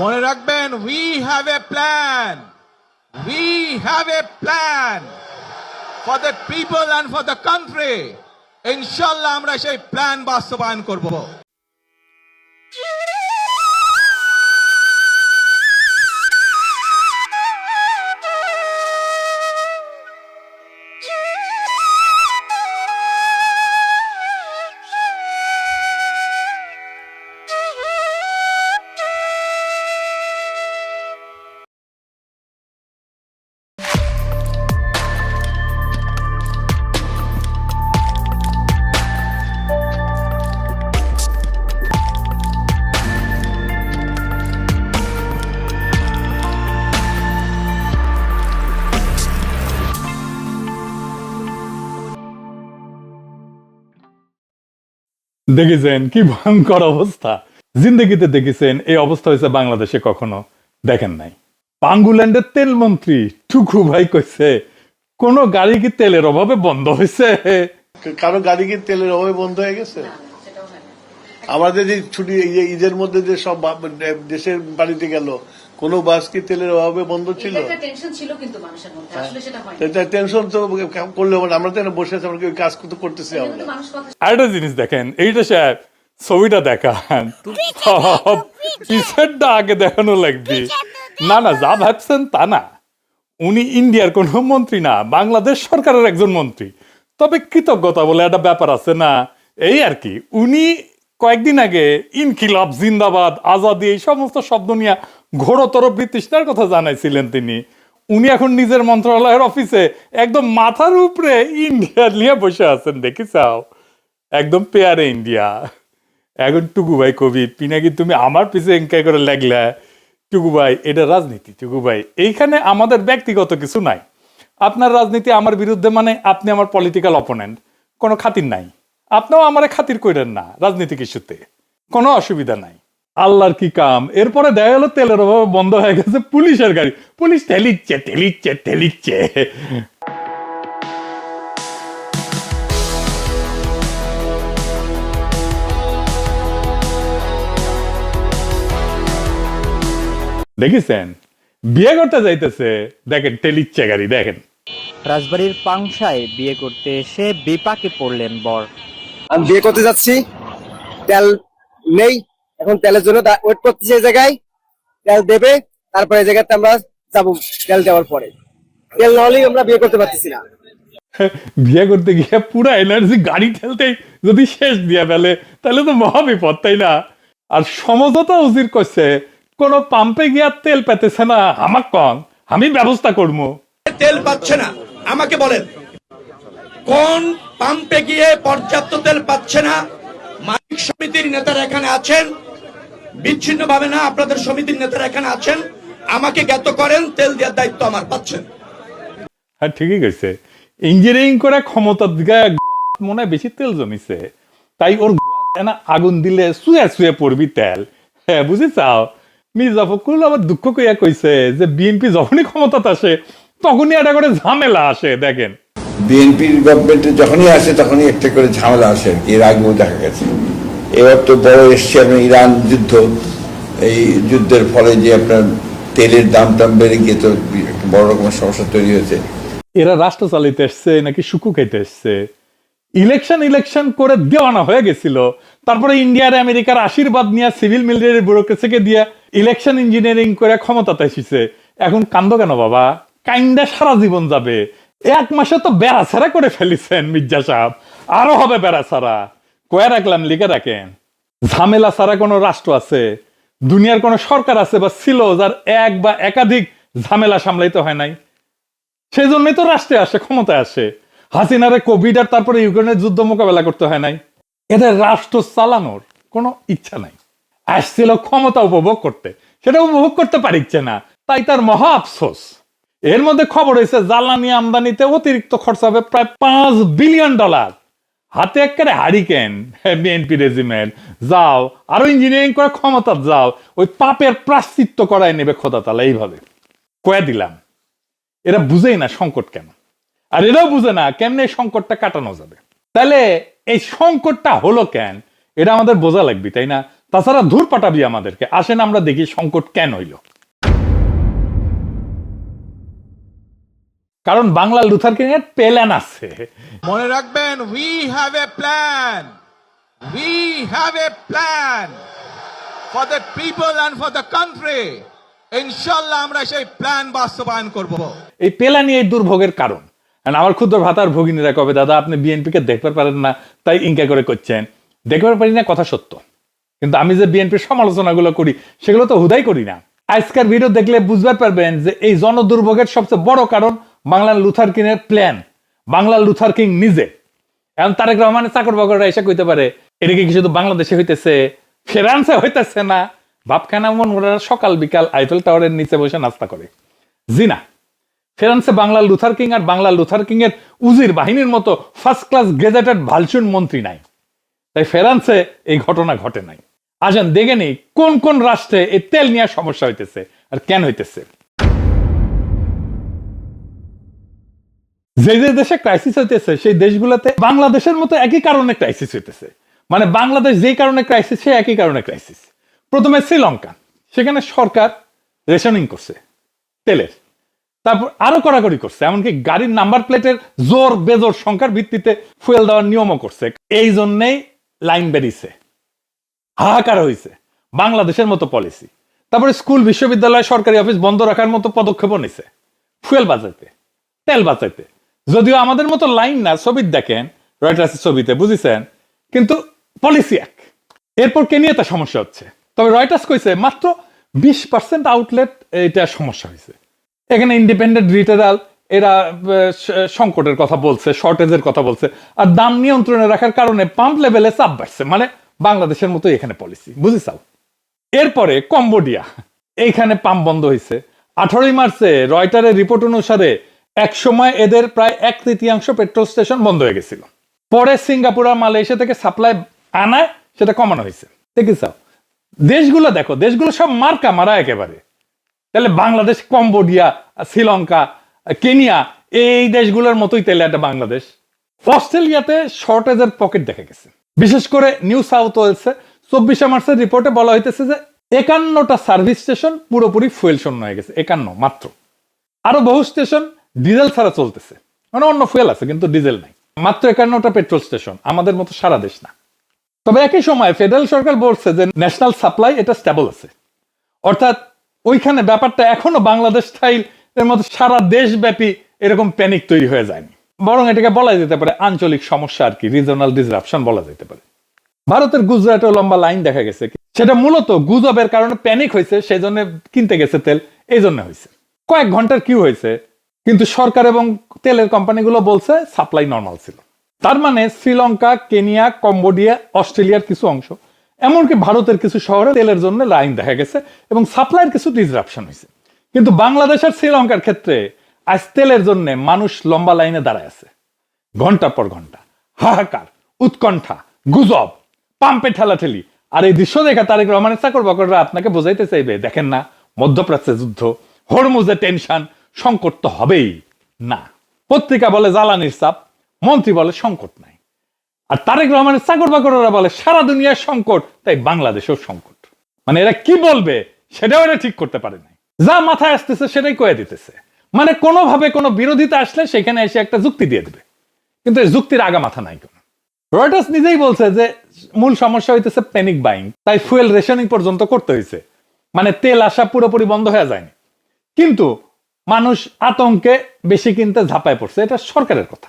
মনে রাখবেন, we have a plan. We have a plan for the people and for the country. ইনশাআল্লাহ আমরা সেই প্ল্যান বাস্তবায়ন করব। দেখেছেন কি ভয়ঙ্কর অবস্থা? জিন্দগিতে দেখেছেন এই অবস্থা হয়েছে বাংলাদেশে? কখনো দেখেন নাই। পাঙ্গুল্যান্ডের তেল মন্ত্রী টুকু ভাই কইছে কোন গাড়ি কি তেলের অভাবে বন্ধ হয়েছে? কারো গাড়ি কি তেলের অভাবে বন্ধ হয়ে গেছে? আমাদের যে ছুটি ঈদের মধ্যে যে সব দেশের বাড়িতে গেল, কোন বাস কি তেলের অভাবে বন্ধ ছিল? টেনশন তো করলে আমরা তো বসে আছি, আমরা কাজ করতেছি। আমরা আরেকটা জিনিস দেখেন, এইটা সাহেব ছবিটা দেখান, পিছেরটা আগে দেখানো লাগবে। না না, যা ভাবছেন তা না। উনি ইন্ডিয়ার কোন মন্ত্রী না, বাংলাদেশ সরকারের একজন মন্ত্রী। তবে কৃতজ্ঞতা বলে একটা ব্যাপার আছে না, এই আর কি। উনি কয়েকদিন আগে ইনকিলাব জিন্দাবাদ আজাদি এই সমস্ত শব্দ নিয়ে ঘোরতর বিতৃষ্ণার কথা জানাইছিলেন তিনি। উনি এখন নিজের মন্ত্রণালয়ের অফিসে একদম মাথার উপরে ইন্ডিয়া নিয়ে বসে আছেন, দেখি চাও, একদম পেয়ারে ইন্ডিয়া। এখন টুকু ভাই কবি পিনাকি তুমি আমার পিছে এঙ্কাই করে লাগলা। টুকু ভাই, এটা রাজনীতি। টুকু ভাই, এইখানে আমাদের ব্যক্তিগত কিছু নাই। আপনার রাজনীতি আমার বিরুদ্ধে মানে আপনি আমার পলিটিক্যাল অপোনেন্ট, কোনো খাতির নাই। আপনিও আমারে খাতির করেন না রাজনীতিক ইস্যুতে, কোনো অসুবিধা নাই। আল্লাহর কি কাম! এরপরে দেখা গেল তেলের অভাবে বন্ধ হয়ে গেছে পুলিশের গাড়ি। পুলিশ ঠেলিচ্ছে ঠেলিচ্ছে ঠেলিচ্ছে। দেখেছেন, বিয়ে করতে যাইতেছে, দেখেন ঠেলিচ্ছে গাড়ি। দেখেন রাজবাড়ির পাংশায় বিয়ে করতে এসে বিপাকে পড়লেন বর। আমি বিয়ে করতে যাচ্ছি, তেল নেই, এখন তেলের জন্য ওয়েট করতেছি। এই জায়গায় তেল দেবে, তারপরে এই জায়গাতে আমরা যাবো। তেল দেওয়ার পরে তেল না হলেই আমরা বিয়ে করতে পারতেছি না। বিয়ে করতে গিয়ে পুরো এনার্জি গাড়ি ঠেলতে যদি শেষ দিয়ে ফেলে তাহলে তো মহা বিপদ, তাই না? আর সমঝোতা উজির করছে, কোন পাম্পে গিয়া তেল পেতেছে না, আমার কন আমি ব্যবস্থা করবো। তেল পাচ্ছে না, আমাকে বলেন কোন পাম্পে গিয়ে পর্যাপ্ত তেল পাচ্ছে না? মালিক সমিতির নেতারা এখানে আছেন, বিচ্ছিন্ন ভাবে না, আপনাদের সমিতির নেতারা এখানে আছেন, আমাকে জ্ঞাত করেন, তেল দেওয়ার দায়িত্ব আমার। পাচ্ছেন? হ্যাঁ, ঠিকই কইছে। ইঞ্জিনিয়ারিং করে ক্ষমতার দিকে মনে হয় বেশি তেল জমিছে, তাই ওর আগুন দিলে শুয়ে শুয়ে পড়বি তেল। হ্যাঁ, বুঝি চাও? মির্জা ফখরুল আবার দুঃখ কইয়া কইছে যে বিএনপি যখনই ক্ষমতাতে আসে তখনই একটা করে ঝামেলা আসে। দেখেন, বিএনপির গভর্নমেন্টে যখনই আসে তখনই একটা করে ঝামেলা আসে, এর আগেও দেখা গেছে। এবার তো বড় এসছে আপনার ইরান যুদ্ধ, এই যুদ্ধের ফলে যে আপনার তেলের দাম টাম বেড়ে গিয়ে তো বড় রকমের সমস্যা তৈরি হয়েছে। এরা রাষ্ট্র চালিতে এসছে নাকি শুকু খাইতে এসছে? ইলেকশন করে দেওয়ানা হয়ে গেছিল, তারপরে ইন্ডিয়ার আমেরিকার আশীর্বাদ নিয়ে সিভিল মিলিটারি ব্যুরোক্রেসিকে দিয়ে ইলেকশন ইঞ্জিনিয়ারিং করে ক্ষমতাতে এসেছে। এখন কান্দ কেন বাবা? কাইন্ডা সারা জীবন যাবে। 1 মাসে তো বেড়া ছাড়া করে ফেলিছেন মির্জা সাহেব, আরো হবে বেড়া ছাড়া। কয়ে রাখলাম, লিখে রাখেন। ঝামেলা ছাড়া কোনো রাষ্ট্র আছে? দুনিয়ার কোন সরকার আছে বা ছিল যার এক বা একাধিক ঝামেলা সামলাইতে হয় নাই? সেই জন্যই তো রাষ্ট্রে আসে, ক্ষমতায় আসে। হাসিনারে কোভিড আর তারপরে ইউক্রেনের যুদ্ধ মোকাবেলা করতে হয় নাই। এদের রাষ্ট্র চালানোর কোনো ইচ্ছা নাই। আসছিল ক্ষমতা উপভোগ করতে, সেটা উপভোগ করতে পারিচ্ছে না, তাই তার মহা আফসোস। এর মধ্যে খবর হয়েছে জ্বালানি আমদানিতে অতিরিক্ত খরচ হবে প্রায় $5 বিলিয়ন। হাতে একেবারে হারিকেন বিএনপি রেজিমেন্ট। যাও আরো ইঞ্জিনিয়ারিং করে ক্ষমতা যাও, ওই পাপের প্রাশ্চিত্য করাই নেবে খোদা তালা। এইভাবে কয়ে দিলাম। এরা বুঝেই না সংকট কেন, আর এরাও বুঝে না কেমনে এই সংকটটা কাটানো যাবে। তাহলে এই সংকটটা হলো কেন, এটা আমাদের বোঝা লাগবে, তাই না? তাছাড়া ধূর পাঠাবি আমাদেরকে। আসেন আমরা দেখি সংকট কেন হইল। কারণ বাংলা লুথার কিং এর প্ল্যান আছে। মনে রাখবেন, we have a plan, we have a plan for the people and for the country. ইনশাল্লাহ আমরা সেই প্ল্যান বাস্তবায়ন করব। এই প্ল্যানই এই দুর্ভোগের কারণ। And আমার ক্ষুদ্র ভাতার ভগিনীরা কবে, দাদা আপনি বিএনপি কে দেখতে পারেন না তাই ইনকা করে করছেন। দেখতে পারি না, কথা সত্য, কিন্তু আমি যে বিএনপির সমালোচনাগুলো করি সেগুলো তো হুদাই করি না। আজকের ভিডিও দেখলে বুঝতে পারবেন যে এই জনদুর্ভোগের সবচেয়ে বড় কারণ বাংলার লুথার কিং এর প্ল্যান, বাংলার লুথার কিং নিজে। এখন তারেক রহমানের চাকর বাকররা এসে কইতে পারে এটা কি শুধু বাংলাদেশে হইতেছে, ফ্রান্সে হইতেছে না? ভাবখানা মন ওরা সকাল বিকাল আইফেল টাওয়ারের নিচে বসে নাস্তা করে। জি না, ফ্রান্সে বাংলার লুথার কিং আর বাংলার লুথার কিং এর উজির বাহিনীর মতো ফার্স্ট ক্লাস গেজেটেড ভালচুন মন্ত্রী নাই। তাই ফ্রান্সে এই ঘটনা ঘটে নাই। আসেন দেখে নেই কোন কোন রাষ্ট্রে এই তেল নিয়ে সমস্যা হইতেছে আর কেন হইতেছে। যে যে দেশে ক্রাইসিস হইতেছে সেই দেশগুলোতে বাংলাদেশের মতো একই কারণে ক্রাইসিস হইতেছে। মানে বাংলাদেশ যেই কারণে ক্রাইসিস, সে একই কারণে ক্রাইসিস। প্রথমে শ্রীলঙ্কা, সেখানে সরকার রেশনিং করছে তেলের, তারপর আরো কড়াকড়ি করছে, এমনকি গাড়ির নাম্বার প্লেটের জোর বেজোর সংখ্যার ভিত্তিতে ফুয়েল দেওয়ার নিয়মও করছে। এই জন্যেই লাইন বেরিয়েছে, হাহাকার হয়েছে। বাংলাদেশের মতো পলিসি। তারপরে স্কুল, বিশ্ববিদ্যালয়, সরকারি অফিস বন্ধ রাখার মতো পদক্ষেপও নিছে ফুয়েল বাঁচাইতে, তেল বাঁচাইতে। যদিও আমাদের মতো লাইন না, ছবি দেখেন রয়টার্সের ছবিতে, বুঝেছেন, কিন্তু পলিসি এক। এরপর কেনিয়াতে সমস্যা হচ্ছে, তবে রয়টার্স কইছে মাত্র 20% আউটলেট এটা সমস্যা হয়েছে। এখানে ইন্ডিপেন্ডেন্ট রিটেলার এরা সংকটের কথা বলছে, শর্টেজের কথা বলছে, আর দাম নিয়ন্ত্রণে রাখার কারণে পাম্প লেভেলে চাপ বাড়ছে। মানে বাংলাদেশের মতো এখানে পলিসি, বুঝেছাও। এরপরে কম্বোডিয়া, এইখানে পাম্প বন্ধ হয়েছে। 18 মার্চে রয়টারের রিপোর্ট অনুসারে এক সময় এদের প্রায় 1/3 পেট্রোল স্টেশন বন্ধ হয়ে গেছিল। পরে সিঙ্গাপুর আর মালয়েশিয়া থেকে সাপ্লাই আনায় সেটা কমানো হয়েছে। দেখেছাও, দেশগুলো দেখো, দেশগুলো সব মার্কা মারা একেবারে। তাহলে বাংলাদেশ, কম্বোডিয়া, শ্রীলঙ্কা, কেনিয়া এই দেশগুলোর মতোই তাহলে একটা বাংলাদেশ। অস্ট্রেলিয়াতে শর্টেজের পকেট দেখা গেছে, বিশেষ করে নিউ সাউথ ওয়েলসে 24 মার্চের রিপোর্টে বলা হইতেছে যে 51টা সার্ভিস স্টেশন পুরোপুরি ফুয়েল শূন্য হয়ে গেছে। 51 মাত্র। আরো বহু স্টেশন ডিজেল ছাড়া চলতেছে, মানে অন্য ফুয়েল আছে কিন্তু ডিজেল নাই। মাত্র 51টা পেট্রোল স্টেশন, আমাদের মতো সারা দেশ না। তবে একই সময় ফেডারেল সরকার বলছে যে ন্যাশনাল সাপ্লাই এটা স্টেবল আছে, অর্থাৎ ওইখানে ব্যাপারটা এখনো বাংলাদেশ স্টাইল এর মতো সারা দেশব্যাপী এরকম প্যানিক তৈরি হয়ে যায়নি। বরং এটাকে বলা যেতে পারে আঞ্চলিক সমস্যা আর কি, রিজনাল ডিসরাপশন বলা যেতে পারে। ভারতের গুজরাটেও লম্বা লাইন দেখা গেছে, সেটা মূলত গুজবের কারণে প্যানিক হয়েছে, সেই জন্য কিনতে গেছে তেল, এই জন্য হয়েছে। কয়েক ঘন্টার কিউ হয়েছে, কিন্তু সরকার এবং তেলের কোম্পানিগুলো বলছে সাপ্লাই নর্মাল ছিল। তার মানে শ্রীলঙ্কা, কেনিয়া, কম্বোডিয়া, অস্ট্রেলিয়ার কিছু অংশ, এমনকি ভারতের কিছু শহরে তেলের জন্য লাইন দেখা গেছে এবং সাপ্লাইয়ের কিছু ডিসরাপশন হয়েছে। কিন্তু বাংলাদেশ আর শ্রীলঙ্কার ক্ষেত্রে আজ তেলের জন্য মানুষ লম্বা লাইনে দাঁড়ায় আছে, ঘন্টার পর ঘন্টা। হাহাকার, উৎকণ্ঠা, গুজব, পাম্পে ঠেলাঠেলি। আর এই দৃশ্য দেখা তারেক রহমানের চাকর বাকররা আপনাকে বোঝাইতে চাইবে, দেখেন না মধ্যপ্রাচ্যে যুদ্ধ, হরমুজে টেনশন, সংকট তো হবেই না। পত্রিকা বলে জ্বালানির চাপ, মন্ত্রী বলে সংকট নাই। আর তারেক রহমানের চাকর বাকররা বলে সারা দুনিয়ার সংকট, তাই বাংলাদেশেও সংকট। মানে এরা কি বলবে সেটাও এরা ঠিক করতে পারে নাই, যা মাথায় আসতেছে সেটাই কয়ে দিতেছে। মানে কোনোভাবে কোনো বিরোধিতা আসলে সেখানে এসে একটা যুক্তি দিয়ে দেবে, কিন্তু এই যুক্তির আগা মাথা নাই কোনো। রয়টার্স নিজেই বলছে যে মূল সমস্যা হইতেছে প্যানিক বাইং, তাই ফুয়েল রেশনিং পর্যন্ত করতে হয়েছে। মানে তেল আসা পুরোপুরি বন্ধ হয়ে যায়নি, কিন্তু মানুষ আতঙ্কে বেশি কিনতে ঝাঁপায় পড়ছে। এটা সরকারের কথা,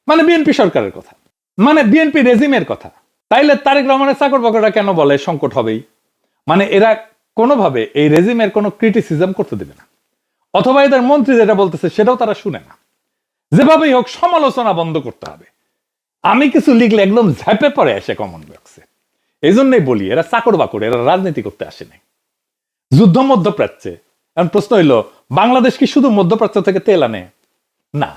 মানে বিএনপি সরকারের কথা, মানে বিএনপি রেজিমের কথা। তাইলে তারেক রহমানের চাকর বাকররা কেন বলে সংকট হবেই? মানে এরা কোনোভাবে এই রেজিমের কোনো ক্রিটিসিজম করতে দেবে না, অথবা এদের মন্ত্রী যেটা বলতেছে সেটাও তারা শুনে না। যেভাবেই হোক সমালোচনা বন্ধ করতে হবে। আমি কিছু লিখলে একদম ঝাঁপে পড়ে আসে কমন বক্সে। এই জন্যই বলি এরা চাকর বাকর, এরা রাজনীতি করতে আসে নাই। যুদ্ধ মধ্যপ্রাচ্যে, এখন প্রশ্ন হইল বাংলাদেশ কি শুধু মধ্যপ্রাচ্য থেকে তেল আনে? না।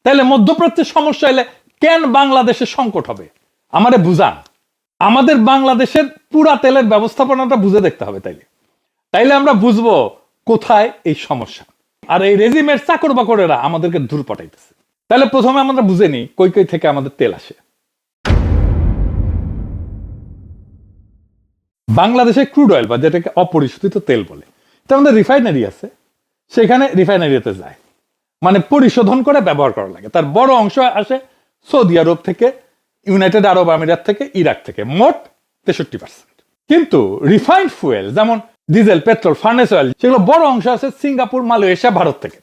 তাইলে মধ্যপ্রাচ্যের সমস্যা হলে কেন বাংলাদেশে সংকট হবে? আমারে বুঝান। আমাদের বাংলাদেশের পুরা তেলের ব্যবস্থাপনাটা বুঝে দেখতে হবে। তাইলে আমরা বুঝবো কোথায় এই সমস্যা। আর এই রেজিমের চাকর বাকরেরা আমাদেরকে দূর পাঠাইতেছে। তাহলে প্রথমে আমরা বুঝে নিই কই কই থেকে আমাদের তেল আসে। বাংলাদেশে ক্রুড অয়েল বা যেটাকে অপরিশোধিত তেল বলে, তার মধ্যে রিফাইনারি আছে, সেখানে রিফাইনারিতে যায়, মানে পরিশোধন করে ব্যবহার করা লাগে। তার বড় অংশ আসে সৌদি আরব থেকে, ইউনাইটেড আরব আমিরাত থেকে, ইরাক থেকে, মোট 63%। কিন্তু রিফাইন্ড ফুয়েল যেমন ডিজেল, পেট্রোল, ফার্নেস অয়েল, সেগুলো বড় অংশ আসে সিঙ্গাপুর, মালয়েশিয়া, ভারত থেকে।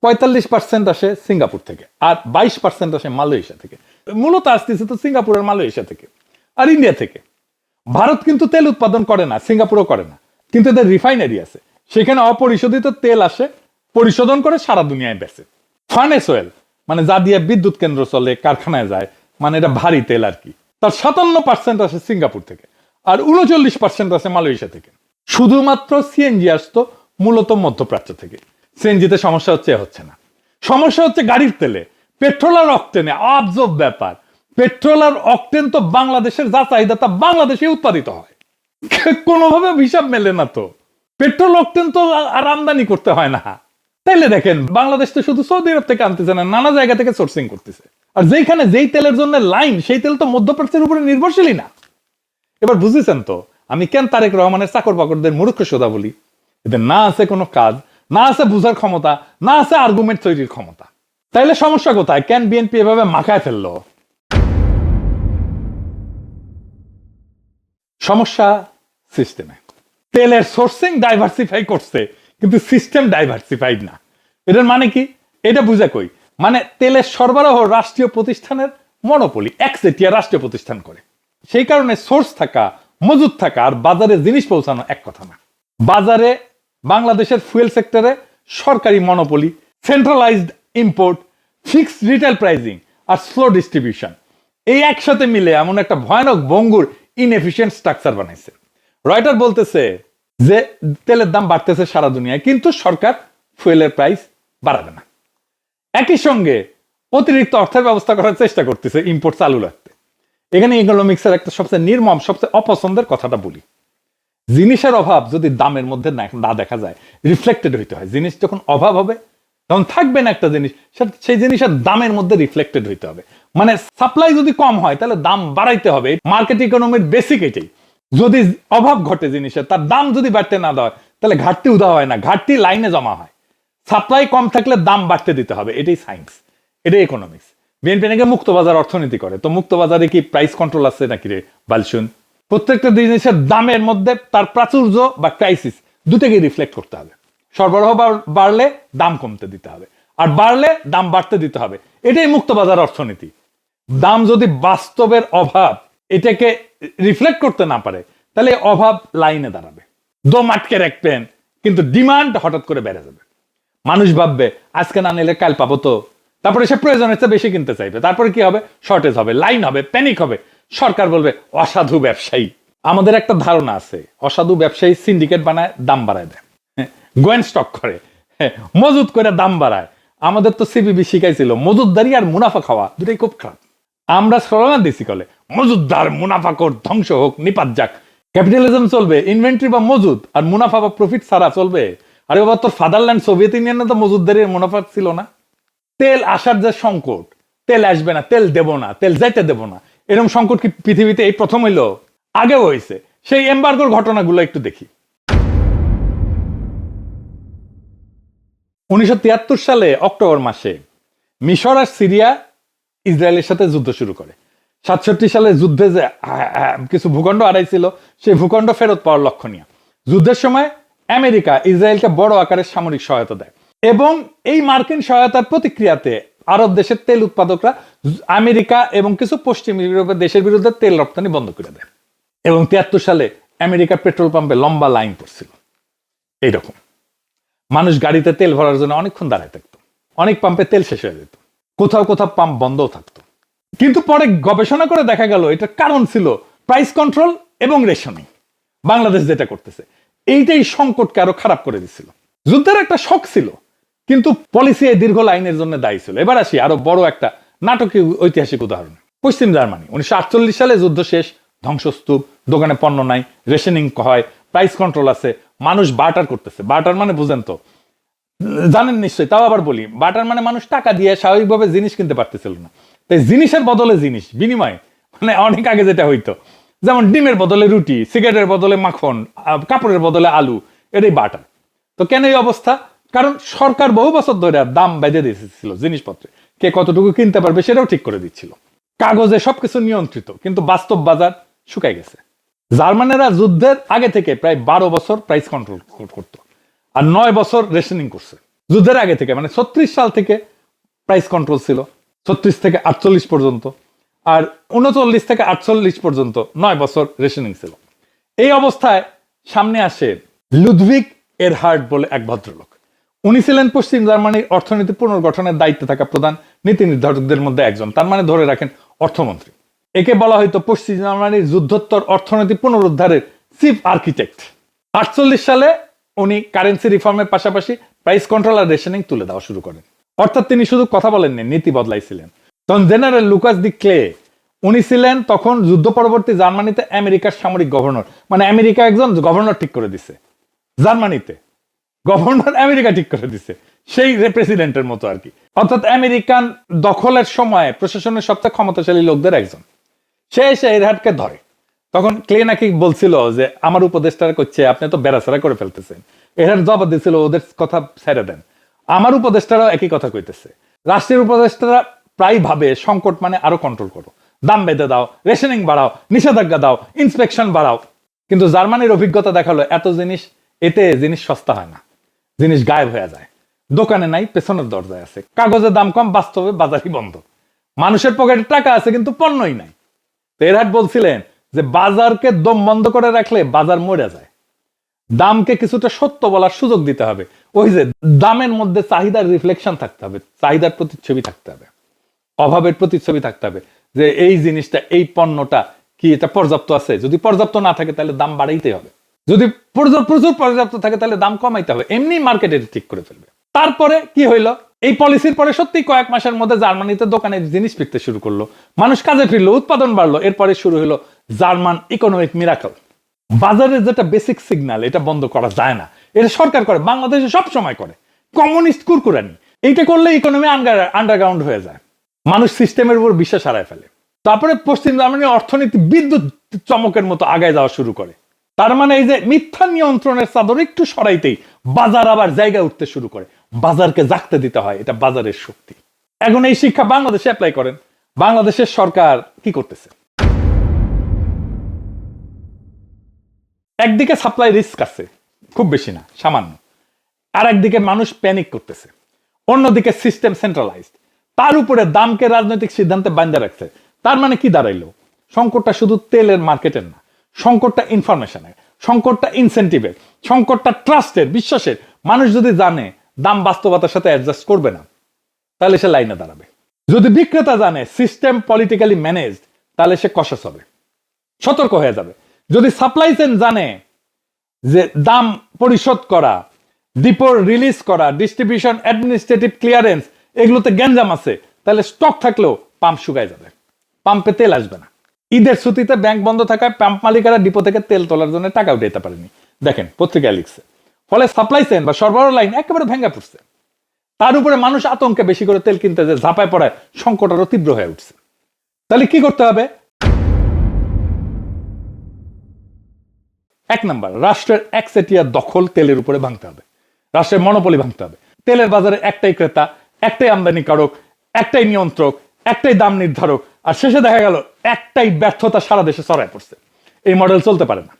45% আসে সিঙ্গাপুর থেকে, আর 22% আসে মালয়েশিয়া থেকে। মূলত আসতেছে তো সিঙ্গাপুর আর মালয়েশিয়া থেকে আর ইন্ডিয়া থেকে। ভারত কিন্তু তেল উৎপাদন করে না, সিঙ্গাপুরও করে না, কিন্তু এদের রিফাইনারি আছে, সেখানে অপরিশোধিত তেল আসে, পরিশোধন করে সারা দুনিয়ায় বেচে। ফার্নেস অয়েল মানে যা দিয়ে বিদ্যুৎ কেন্দ্র চলে, কারখানায় যায়, মানে এটা ভারী তেল আর কি, তার 57% আসে সিঙ্গাপুর থেকে, আর 39% আসে মালয়েশিয়া থেকে। শুধুমাত্র সিএনজি আসতো মূলত মধ্যপ্রাচ্য থেকে। সিএনজিতে সমস্যা হচ্ছে না, সমস্যা হচ্ছে গাড়ির তেলে, পেট্রোল আর অকটেনে। আজব ব্যাপার, পেট্রোল আর অকটেন তো বাংলাদেশের যা চাহিদা তা বাংলাদেশে উৎপাদিত হয়, কোনোভাবে হিসাব মেলে না তো। পেট্রোল অকটেন তো আর আমদানি করতে হয় না। তাইলে দেখেন বাংলাদেশ তো শুধু সৌদি আরব থেকে আনতেছে না, নানা জায়গা থেকে সোর্সিং করতেছে। আর যেখানে যেই তেলের জন্য লাইন, সেই তেল তো মধ্যপ্রাচ্যের উপরে নির্ভরশীলই না। এবার বুঝেছেন তো আমি কেন তারেক রহমানের চাকর বাকরদের মূর্খ সোদা বলি? এদের না আছে কোনো কাজ, না আছে বুঝার ক্ষমতা, না আছে আর্গুমেন্ট তৈরির ক্ষমতা। তাইলে সমস্যা কোথায়? কেন বিএনপি এভাবে মাখায় ফেললো? সমস্যা সিস্টেমে। তেলের সোর্সিং ডাইভার্সিফাই করছে, কিন্তু সিস্টেম ডাইভার্সিফাইড না। এটার মানে কি? এটা বুঝা কই, মানে তেলের সরবরাহ রাষ্ট্রীয় প্রতিষ্ঠানের মনোপলি, একচেটিয়া রাষ্ট্রীয় প্রতিষ্ঠান করে। সেই কারণে সোর্স থাকা, মজুদ থাকা আর বাজারে জিনিস পৌঁছানো এক কথা না। বাজারে বাংলাদেশের ফুয়েল সেক্টরে সরকারি monopoly, centralized import, fixed retail pricing আর স্লো ডিস্ট্রিবিউশন, এই একসাথে মিলে এমন একটা ভয়ানক ভঙ্গুর ইনএফিশিয়েন্ট স্ট্রাকচার বানাইছে। রয়টার বলতেছে যে তেলের দাম বাড়তেছে সারা দুনিয়ায়, কিন্তু সরকার ফুয়েলের প্রাইস বাড়াবে না। একই সঙ্গে অতিরিক্ত অর্থের ব্যবস্থা করার চেষ্টা করতেছে ইম্পোর্ট চালু রাখতে। এখানে ইকোনমিক্সের একটা সবচেয়ে নির্মম, সবচেয়ে অপছন্দের কথাটা বলি। জিনিসের অভাব যদি দামের মধ্যে না দেখা যায়, রিফ্লেক্টেড হইতে হয়। জিনিস যখন অভাব হবে তখন থাকবে না একটা জিনিস, সেই জিনিসের দামের মধ্যে রিফ্লেক্টেড হইতে হবে। মানে সাপ্লাই যদি কম হয় তাহলে দাম বাড়াইতে হবে। মার্কেট ইকোনমির বেসিক এটাই। যদি অভাব ঘটে জিনিসের, তার দাম যদি বাড়তে না দেয় তাহলে ঘাটতি উদা হয় না, ঘাটতি লাইনে জমা হয়। সাপ্লাই কম থাকলে দাম বাড়তে দিতে হবে, এটাই সায়েন্স, এটাই ইকোনমিক্স। বিএনপি নাকি মুক্তবাজার অর্থনীতি করে, তো মুক্তবাজারে কি প্রাইস কন্ট্রোল আছে নাকি রে বালশুন? প্রত্যেকটা জিনিসের দামের মধ্যে তার প্রাচুর্য বা ক্রাইসিস দুটোকে রিফ্লেক্ট করতে হবে। সরবরাহ বাড়লে দাম কমতে দিতে হবে, আর বাড়লে দাম বাড়তে দিতে হবে, এটাই মুক্তবাজার অর্থনীতি। দাম যদি বাস্তবের অভাব এটাকে রিফ্লেক্ট করতে না পারে, তাহলে অভাব লাইনে দাঁড়াবে, দম আটকে রাখবেন, কিন্তু ডিমান্ড হঠাৎ করে বেড়ে যাবে। মানুষ ভাববে আজকে না নিলে কাল পাবো তো, তারপরে সে প্রয়োজনের চেয়ে বেশি কিনতে চাইবে, তারপরে কি হবে? শর্টেজ হবে, লাইন হবে, প্যানিক হবে। সরকার বলবে অসাধু ব্যবসায়ী। আমাদের একটা ধারণা আছে, অসাধু ব্যবসায়ী সিন্ডিকেট বানায়, দাম বাড়ায় দেয়, গোয়েন স্টক করে, মজুদ করে দাম বাড়ায়। আমাদের তো সিবিবি শিখাইছিল মজুদদারি আর মুনাফা খাওয়া দুটাই খুব খারাপ। আমরা স্লোগান দিছি কলে মজুদদার মুনাফাখোর ধ্বংস হোক, নিপাত যাক। ক্যাপিটালিজম চলবে ইনভেন্টরি বা মজুদ, আর মুনাফা বা প্রফিট ছাড়া চলবে? আরে বাবা, তোর ফাদারল্যান্ড সোভিয়েত ইউনিয়নে তো মজুদদারি মুনাফা ছিল না। তেল আসার যে সংকট, তেল আসবে না, তেল দেব না, তেল যাইতে দেব না, এরকম সংকট কি পৃথিবীতে এই প্রথম হইলো? আগেও হয়েছে। সেই এমবার্গোর ঘটনাগুলো একটু দেখি। 1973 সালে অক্টোবর মাসে মিশর আর সিরিয়া ইসরায়েলের সাথে যুদ্ধ শুরু করে। 67 সালে যুদ্ধে যে কিছু ভূখণ্ড হারাইছিল, সেই ভূখণ্ড ফেরত পাওয়ার লক্ষ্য নিয়ে যুদ্ধের সময় আমেরিকা ইসরায়েলকে বড় আকারের সামরিক সহায়তা দেয়, এবং এই মার্কিন সহায়তার প্রতিক্রিয়াতে আরব দেশের তেল উৎপাদকরা আমেরিকা এবং কিছু পশ্চিম ইউরোপের দেশের বিরুদ্ধে তেল রপ্তানি বন্ধ করে দেয়। এবং 73 সালে আমেরিকার পেট্রোল পাম্পে লম্বা লাইন পড়ছিল। এইরকম মানুষ গাড়িতে তেল ভরার জন্য অনেকক্ষণ দাঁড়ায় থাকতো, অনেক পাম্পে তেল শেষ হয়ে যেত, কোথাও কোথাও পাম্প বন্ধও থাকতো। কিন্তু পরে গবেষণা করে দেখা গেল এটার কারণ ছিল প্রাইস কন্ট্রোল এবং রেশনিং। বাংলাদেশ যেটা করতেছে এইটাই সংকটকে আরো খারাপ করে দিচ্ছিল। যুদ্ধের একটা শখ ছিল, কিন্তু পলিসি এই দীর্ঘ লাইনের জন্য দায়ী ছিল। এবার আসি আরো বড় একটা নাটকীয় ঐতিহাসিক উদাহরণ। পশ্চিম জার্মানি 1948 সালে যুদ্ধ শেষ, ধ্বংসস্তূপ, দোকানে পণ্য নাই, রেশনিং হয়, প্রাইস কন্ট্রোল আছে, মানুষ বার্টার করতেছে। বার্টার মানে বুঝেন তো, জানেন নিশ্চয়ই, তাও আবার বলি, বার্টার মানে মানুষ টাকা দিয়ে স্বাভাবিকভাবে জিনিস কিনতে পারতেছিল না, তাই জিনিসের বদলে জিনিস বিনিময়ে, মানে অনেক আগে যেটা হইতো যেমন ডিমের বদলে রুটি, সিগারেটের বদলে মাখন, কাপড়ের বদলে আলু, এটাই বাটার। তো কেন এই অবস্থা? কারণ সরকার বহু বছর ধরে দাম বেঁধে দিয়েছিল জিনিসপত্রে, কে কতটুকু কিনতে পারবে সেটাও ঠিক করে দিচ্ছিল। কাগজে সবকিছু নিয়ন্ত্রিত, কিন্তু বাস্তব বাজার শুকায় গেছে। জার্মানেরা যুদ্ধের আগে থেকে প্রায় 12 বছর প্রাইস কন্ট্রোল করত, আর 9 বছর রেশনিং করছে। যুদ্ধের আগে থেকে মানে 36 সাল থেকে প্রাইস কন্ট্রোল ছিল, 36 থেকে 48 পর্যন্ত, আর 39 থেকে 48 পর্যন্ত 9 বছর রেশনিং ছিল। এই অবস্থায় সামনে আসে লুডভিগ এরহার্ড বলে এক ভদ্রলোক। উনি ছিলেন পশ্চিম জার্মানির অর্থনীতি পুনর্গঠনের দায়িত্বে থাকা প্রধান নীতি নির্ধারকদের মধ্যে একজন, তার মানে ধরে রাখেন অর্থমন্ত্রী। একে বলা হয়তো পশ্চিম জার্মানির যুদ্ধোত্তর অর্থনীতি পুনরুদ্ধারের চিফ আর্কিটেক্ট। 48 সালে উনি কারেন্সি রিফর্মের পাশাপাশি প্রাইস কন্ট্রোল আর রেশনিং তুলে দেওয়া শুরু করেন। অর্থাৎ তিনি শুধু কথা বলেননি, নীতি বদলাইছিলেন। তখন জেনারেল লুকাস দি ক্লে, উনি ছিলেন তখন যুদ্ধ পরবর্তী জার্মানিতে আমেরিকার সামরিক গভর্নর। মানে আমেরিকা একজন গভর্নর ঠিক করে দিছে, জার্মানিতে গভর্নর আমেরিকা ঠিক করে দিছে, সেই প্রেসিডেন্টের মতো আর কি। অর্থাৎ আমেরিকান দখলের সময় প্রশাসনের সবচেয়ে ক্ষমতাশালী লোকদের একজন। সে এসে এরহার্ডকে ধরে। তখন ক্লে নাকি বলছিল যে আমার উপদেষ্টারা করছে, আপনি তো বেড়াছাড়া করে ফেলতেছেন। এরহার্ড জবাব দিয়েছিল, ওদের কথা ছেড়ে দেন, আমার উপদেষ্টারাও একই কথা কইতেছে। রাষ্ট্রের উপদেষ্টারা প্রায় ভাবে সংকট মানে আরো কন্ট্রোল করো, দাম বেঁধে দাও, রেশনিং বাড়াও, নিষেধাজ্ঞা দাও, ইন্সপেকশন বাড়াও। কিন্তু জার্মানির অভিজ্ঞতা দেখালো এতে জিনিস সস্তা হয় না, জিনিস গায়েব হয়ে যায়। দোকানে নাই, পেছনের দরজায় আছে। কাগজের দাম কম, বাস্তবে বাজারই বন্ধ। মানুষের পকেটে টাকা আছে কিন্তু পণ্যই নাই। এরহার্ড বলছিলেন যে বাজারকে দম বন্ধ করে রাখলে বাজার মরে যায়। দামকে কিছুটা সত্য বলার সুযোগ দিতে হবে। ওই যে দামের মধ্যে চাহিদার রিফ্লেকশন থাকতে হবে, চাহিদার প্রতিচ্ছবি থাকতে হবে, অভাবের প্রতিচ্ছবি থাকতে হবে, যে এই জিনিসটা, এই পণ্যটা কি এটা পর্যাপ্ত আছে। যদি পর্যাপ্ত না থাকে তাহলে দাম বাড়াইতে হবে, যদি প্রচুর পর্যাপ্ত থাকে তাহলে দাম কমাইতে হবে। এমনি মার্কেটে ঠিক করে ফেলবে। তারপরে কি হইলো, এই পলিসির পরে সত্যি কয়েক মাসের মধ্যে জার্মানিতে দোকানে জিনিস ফিরতে শুরু করলো, মানুষ কাজে ফিরলো, উৎপাদন বাড়লো। এরপরে শুরু হলো জার্মান ইকোনমিক মিরাকল। বাজারের যেটা বেসিক সিগন্যাল, এটা বন্ধ করা যায় না। এটা সরকার করে, বাংলাদেশে সব সময় করে, কমিউনিস্ট কুরকুরানি। এইটা করলে ইকোনমি আন্ডারগ্রাউন্ড হয়ে যায়, মানুষ সিস্টেমের উপর বিশ্বাস হারায় ফেলে। তারপরে পশ্চিম জার্মানির অর্থনীতি বিদ্যুৎ চমকের মতো আগায় যাওয়া শুরু করে। তার মানে এই যে মিথ্যা নিয়ন্ত্রণের চাদর একটু সরাইতেই বাজার আবার জায়গা উঠতে শুরু করে। বাজারকে জাগতে দিতে হয়, এটা বাজারের শক্তি। এখন এই শিক্ষা বাংলাদেশে অ্যাপ্লাই করেন। বাংলাদেশের সরকার কি করতেছে? একদিকে সাপ্লাই রিস্ক আছে, খুব বেশি না, সামান্য। আর একদিকে মানুষ প্যানিক করতেছে। অন্যদিকে সিস্টেম সেন্ট্রালাইজড, তার উপরে দামকে রাজনৈতিক সিদ্ধান্তে বাঁধা রাখছে। তার মানে কি দাঁড়াইলো? সংকটটা শুধু তেলের মার্কেটের না, সংকটটা ইনফরমেশনের, সংকটটা ইনসেন্টিভের, সংকটটা ট্রাস্টের, বিশ্বাসের। মানুষ যদি জানে দাম বাস্তবতার সাথে অ্যাডজাস্ট করবে না, তাহলে সে লাইনে দাঁড়াবে। যদি বিক্রেতা জানে সিস্টেম পলিটিক্যালি ম্যানেজড, তাহলে সে কশাস হবে, সতর্ক হয়ে যাবে। যদি সাপ্লাই চেইন জানে যে দাম পরিশোধ করা, ডিপো রিলিজ করা, ডিস্ট্রিবিউশন, অ্যাডমিনিস্ট্রেটিভ ক্লিয়ারেন্স, এগুলোতে গ্যাঞ্জাম আছে, তাহলে স্টক থাকলেও পাম্প শুকায় যাবে, পাম্পে তেল আসবে না। ঈদের ছুটিতে ব্যাংক বন্ধ থাকায় পাম্প মালিকেরা ডিপো থেকে তেল তোলার জন্য টাকা উঠাইতে পারেনি, দেখেন পত্রিকায় লিখছে। ফলে সাপ্লাই চেইন বা সরবরাহ লাইন একেবারে ভেঙে পড়ছে। তার উপরে মানুষ আতঙ্কে বেশি করে তেল কিনতে যে ঝাঁপায় পড়ায় সংকট আরো তীব্র হয়ে উঠছে। তাহলে কি করতে হবে? 1 নাম্বার, রাষ্ট্রের একচেটিয়া দখল তেলের উপরে ভাঙতে হবে, রাষ্ট্রের মনোপলি ভাঙতে হবে। তেলের বাজারে একটাই ক্রেতা, একটাই আমদানিকারক, একটাই নিয়ন্ত্রক, একটাই দাম নির্ধারক, আর শেষে দেখা গেল একটাই ব্যর্থতা সারা দেশে ছড়ায় পড়ছে। এই মডেল চলতে পারে না।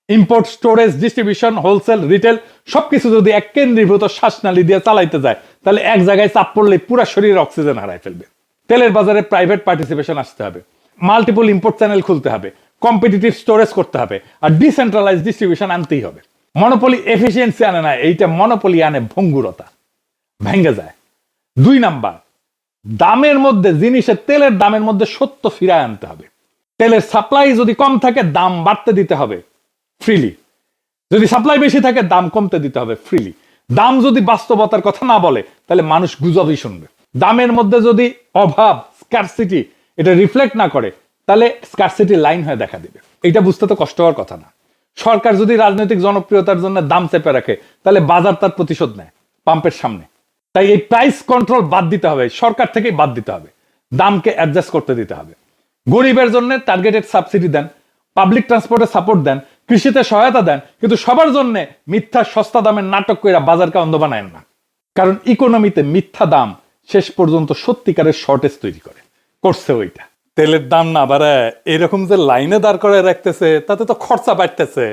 Import, storage, distribution, wholesale, retail সবকিছু যদি এক কেন্দ্রীভূত শ্বাসনালী দিয়ে চালাইতে যায়, তাহলে এক জায়গায় চাপ পড়লে পুরো শরীরে অক্সিজেন হারায় ফেলবে। তেলের বাজারে প্রাইভেট পার্টিসিপেশন আসতে হবে, মাল্টিপল ইম্পোর্ট চ্যানেল খুলতে হবে, কম্পিটিটিভ স্টোরেজ করতে হবে, আর ডিসেন্ট্রালাইজ ডিস্ট্রিবিউশন আনতেই হবে। মনোপলি এফিসিয়েন্সি আনে না, এইটা মনোপলি আনে ভঙ্গুরতা, ভেঙে যায়। 2 নাম্বার, দামের মধ্যে, জিনিসের তেলের দামের মধ্যে সত্য ফিরায় আনতে হবে। তেলের সাপ্লাই যদি কম থাকে দাম বাড়তে দিতে হবে ফ্রিলি, যদি সাপ্লাই বেশি থাকে দাম কমতে দিতে হবে ফ্রিলি। দাম যদি বাস্তবতার কথা না বলে তাহলে মানুষ গুজবই শুনবে। দামের মধ্যে যদি অভাব, স্কারসিটি এটা রিফ্লেক্ট না করে, তাহলে স্কারসিটি লাইন হয়ে দেখা দিবে। এটা বুঝতে তো কষ্ট হওয়ার কথা না। সরকার যদি রাজনৈতিক জনপ্রিয়তার জন্য দাম চেপে রাখে, তাহলে বাজার তার প্রতিশোধ নেয় পাম্পের সামনে। তাই এই প্রাইস কন্ট্রোল বাদ দিতে হবে, সরকার থেকেই বাদ দিতে হবে, দামকে অ্যাডজাস্ট করতে দিতে হবে। গরিবের জন্য টার্গেটেড সাবসিডি দেন, পাবলিক ট্রান্সপোর্টে সাপোর্ট দেন, কৃষিতে সহায়তা দেন, কিন্তু সবার জন্য মিথ্যা সস্তা দামের নাটক কইরা বাজারকে অন্ধ বানায় না। কারণ ইকোনমিতে মিথ্যা দাম শেষ পর্যন্ত সত্যিকারের শর্টেজ তৈরি করছে ওইটা। তেলের দাম না বাড়ায় এরকম যে লাইনে দাঁড় করে রাখতেছে, তাতে তো খরচা বাড়তেছে।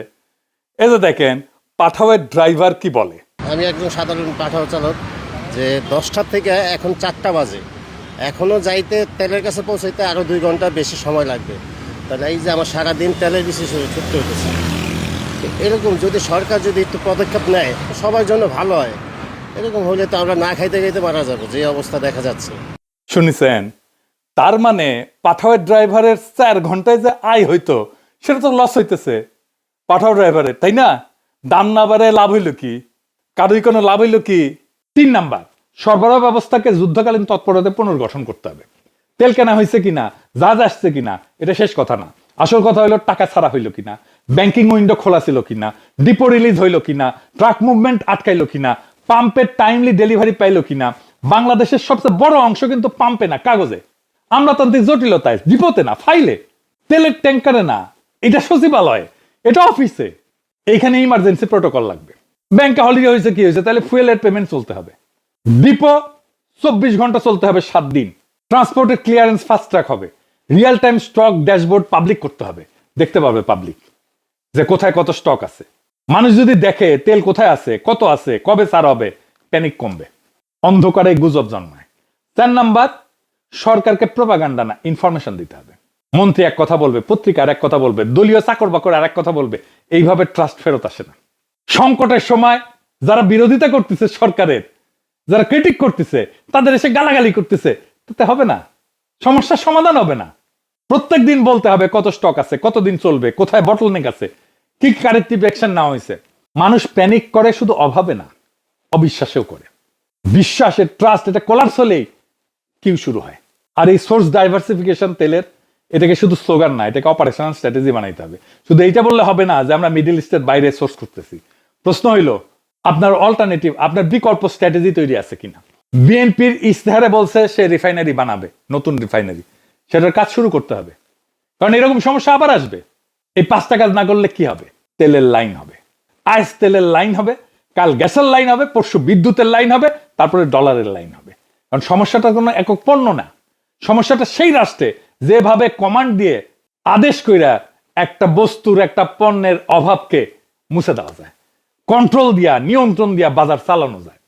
এই যে দেখেন পাঠাওয়ের ড্রাইভার কি বলে। আমি একজন সাধারণ পাঠাও চালক, যে 10টা থেকে এখন 4টা বাজে, এখনও যাইতে তেলের কাছে পৌঁছাইতে আরও 2 ঘন্টা বেশি সময় লাগবে। তাহলে এই যে আমার সারাদিন তেলের বিশেষ ছুটতে হতেছে। এরকম যদি সরকার যদি একটু পদক্ষেপ নেয় সবার জন্য ভালো হয়। এরকম হলে তো আমরা না খাইতে খাইতে মারা যাবো, যে অবস্থা দেখা যাচ্ছে। শুনেছেন? তার মানে পাঠাওয়ের ড্রাইভারের 4 ঘন্টায় যে আয় হইতো সেটা তো লস হইতেছে পাঠাও ড্রাইভারের, তাই না? দাম না বাড়ে লাভ হইল কি? কারোই কোনো লাভ হইল কি? 3 নাম্বার, সরবরাহ ব্যবস্থাকে যুদ্ধকালীন তৎপরতায় পুনর্গঠন করতে হবে। তেল কেনা হয়েছে কিনা, জাহাজ আসছে কিনা, এটা শেষ কথা না। আসল কথা হইলো টাকা ছাড়া হইলো কিনা, ব্যাংকিং উইন্ডো খোলা ছিল কিনা, ডিপো রিলিজ হইলো কিনা, ট্রাক মুভমেন্ট আটকাইলো কিনা, পাম্পের টাইমলি ডেলিভারি পাইলো কিনা। বাংলাদেশের সবচেয়ে বড় অংশ কিন্তু পাম্পে না, কাগজে। আমলাতান্ত্রিক জটিলতায়, ডিপোতে না, ফাইলে। তেলের ট্যাঙ্কারে না, এটা সচিবালয়ে, এটা অফিসে। এইখানে ইমার্জেন্সি প্রোটোকল লাগবে। ব্যাংকে হলিডে হয়েছে কি হয়েছে, তাহলে ফুয়েলের পেমেন্ট চলতে হবে। ডিপো 24 ঘন্টা চলতে হবে 7 দিন। ট্রান্সপোর্টের ক্লিয়ারেন্স ফাস্ট ট্র্যাক হবে। Real time stock dashboard public করতে হবে, দেখতে পাবে পাবলিক যে কোথায় কত স্টক আছে। মানুষ যদি দেখে তেল কোথায় আছে, কত আছে, কবে ছাড় হবে, প্যানিক কমবে, অন্ধকারে গুজব জন্মায়। 4 নাম্বার, সরকারকে প্রোপাগান্ডা না, ইনফরমেশন দিতে হবে। মন্ত্রী এক কথা বলবে, পত্রিকার এক কথা বলবে, দলীয় চাকর বাকর আর এক কথা বলবে, এইভাবে ট্রাস্ট ফেরত আসে না। সংকটের সময় যারা বিরোধিতা করতেছে সরকারের, যারা ক্রিটিক করতেছে, তাদের এসে গালাগালি করতেছে, তাতে হবে না, সমস্যার সমাধান হবে না। প্রত্যেক দিন বলতে হবে কত স্টক আছে, কতদিন চলবে, কোথায় বটলনেক আছে, কি কারেক্টিভ অ্যাকশন নেওয়া হয়েছে। মানুষ প্যানিক করে শুধু অভাবে না, অবিশ্বাসেও করে। বিশ্বাসের ট্রাস্ট এটা কোলাপস হলেই কিউ শুরু হয়। আর এই সোর্স ডাইভার্সিফিকেশন তেলের, এটাকে শুধু স্লোগান না, এটাকে অপারেশনাল স্ট্র্যাটেজি বানাইতে হবে। শুধু এইটা বললে হবে না যে আমরা মিডল ইস্টের বাইরে সোর্স করতেছি। প্রশ্ন হইলো আপনার অল্টারনেটিভ, আপনার বিকল্প স্ট্র্যাটেজি তৈরি আছে কিনা। বিএনপির ইস্তেহারে বলছে সে রিফাইনারি বানাবে, নতুন রিফাইনারি, সেটার কাজ শুরু করতে হবে। কারণ এরকম সমস্যা আবার আসবে। এই 5টা কাজ না করলে কি হবে? তেলের লাইন হবে, আজ তেলের লাইন হবে, কাল গ্যাসের লাইন হবে, পরশু বিদ্যুতের লাইন হবে, তারপরে ডলারের লাইন হবে। কারণ সমস্যাটা কোনো একক পণ্য না, সমস্যাটা সেই রাষ্ট্রে যেভাবে কমান্ড দিয়ে আদেশ কইরা একটা বস্তুর, একটা পণ্যের অভাবকে মুছে দেওয়া যায়, কন্ট্রোল দিয়া, নিয়ন্ত্রণ দিয়া বাজার চালানো যায়,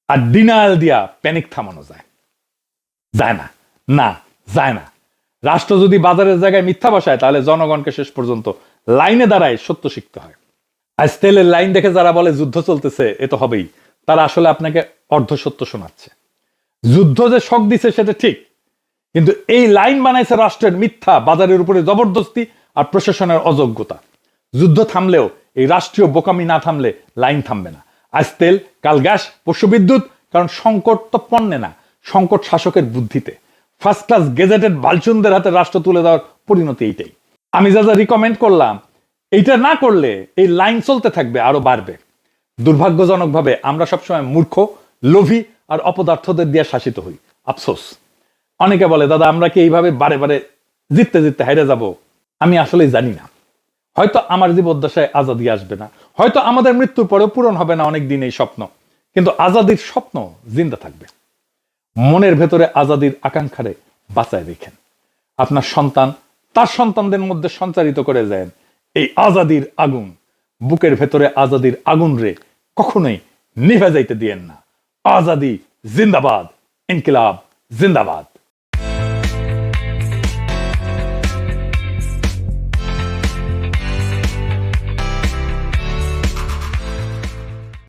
আর ডিনায়াল দিয়া প্যানিক থামানো যায়। যায় না, না যায় না। রাষ্ট্র যদি বাজারের জায়গায় মিথ্যা বসায়, তাহলে জনগণকে শেষ পর্যন্ত লাইনে দাঁড়ায় সত্য শিখতে হয়। আজ তেলের লাইন দেখে যারা বলে যুদ্ধ চলতেছে, এ তো হবেই, তারা আসলে আপনাকে অর্ধ সত্য শোনাচ্ছে। যুদ্ধ যে শক দিছে সেটা ঠিক, কিন্তু এই লাইন বানাইছে রাষ্ট্রের মিথ্যা, বাজারের উপরে জবরদস্তি আর প্রশাসনের অযোগ্যতা। যুদ্ধ থামলেও এই রাষ্ট্রীয় বোকামি না থামলে লাইন থামবে না। আজ তেল, কাল গ্যাস, পরশু বিদ্যুৎ। কারণ সংকট তো পণ্যে না, সংকট শাসকের বুদ্ধিতে। ফার্স্ট ক্লাস গেজেটেড বালচুনদের হাতে রাষ্ট্র তুলে দেওয়ার পরিণতি এইটাই। আমি যা যা রিকমেন্ড করলাম, এইটা না করলে এই লাইন চলতে থাকবে, আরো বাড়বে। দুর্ভাগ্যজনকভাবে আমরা সবসময় মূর্খ, লোভী আর অপদার্থদের দিয়ে শাসিত হই। আফসোস। অনেকে বলে দাদা আমরা কি এইভাবে বারে বারে জিততে জিততে হাইরে যাব? আমি আসলে জানি না। হয়তো আমার জীবদ্দশায় আজাদি আসবে না, হয়তো আমাদের মৃত্যুর পরেও পূরণ হবে না অনেক দিন এই স্বপ্ন, কিন্তু আজাদির স্বপ্ন জিন্দা থাকবে। মনের ভেতরে আজাদির আকাঙ্ক্ষারে বাঁচায় রেখেন। আপনার সন্তান তার সন্তানদের মধ্যে সঞ্চারিত করে যায় এই আজাদির আগুন। বুকের ভেতরে আজাদির আগুন রে কখনোই নিভে যাইতে দিয়েন না। আজাদি জিন্দাবাদ, ইনকিলাব জিন্দাবাদ।